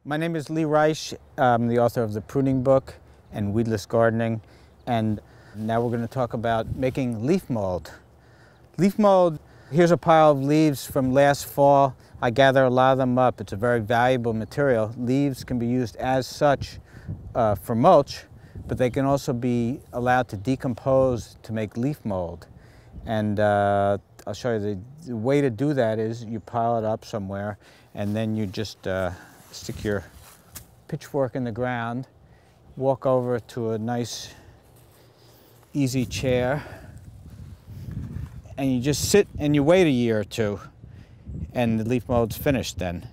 My name is Lee Reich. I'm the author of the Pruning Book and Weedless Gardening, and now we're going to talk about making leaf mold. Leaf mold, here's a pile of leaves from last fall. I gather a lot of them up. It's a very valuable material. Leaves can be used as such for mulch, but they can also be allowed to decompose to make leaf mold. And I'll show you the way to do that is you pile it up somewhere, and then you just stick your pitchfork in the ground, walk over to a nice easy chair, and you just sit and you wait a year or two, and the leaf mold's finished then.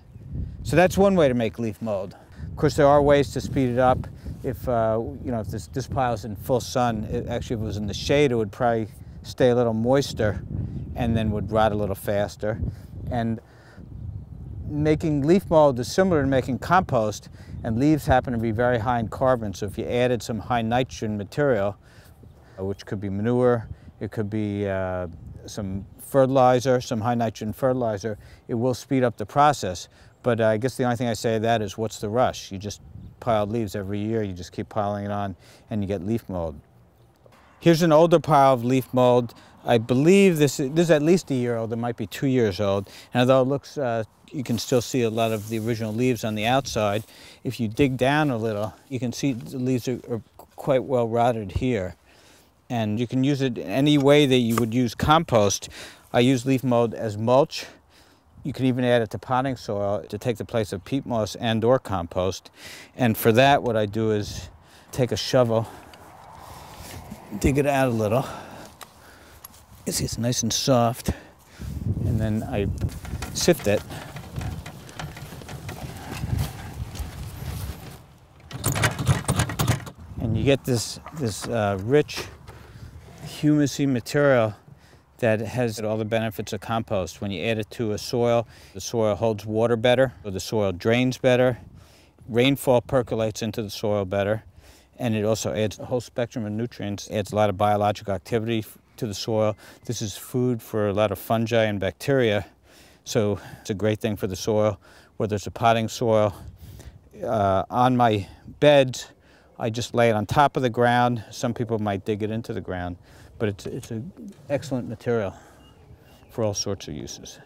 So that's one way to make leaf mold. Of course, there are ways to speed it up. If if this pile's in full sun, if it was in the shade, it would probably stay a little moister and then would rot a little faster. And making leaf mold is similar to making compost, and leaves happen to be very high in carbon. So if you added some high nitrogen material, which could be manure, it could be some fertilizer, some high nitrogen fertilizer, it will speed up the process. But I guess the only thing I say to that is, what's the rush? You just pile leaves every year, you just keep piling it on, and you get leaf mold. Here's an older pile of leaf mold. I believe this is at least a year old. It might be 2 years old. And although it looks, you can still see a lot of the original leaves on the outside. If you dig down a little, you can see the leaves are quite well rotted here. And you can use it any way that you would use compost. I use leaf mold as mulch. You can even add it to potting soil to take the place of peat moss and or compost. And for that, what I do is take a shovel, dig it out a little. You see it's nice and soft. And then I sift it. And you get this rich, humusy material that has all the benefits of compost. When you add it to a soil, the soil holds water better, or the soil drains better, rainfall percolates into the soil better, and it also adds a whole spectrum of nutrients, adds a lot of biological activity to the soil. This is food for a lot of fungi and bacteria, so it's a great thing for the soil. Whether it's a potting soil, on my beds, I just lay it on top of the ground. Some people might dig it into the ground, but it's an excellent material for all sorts of uses.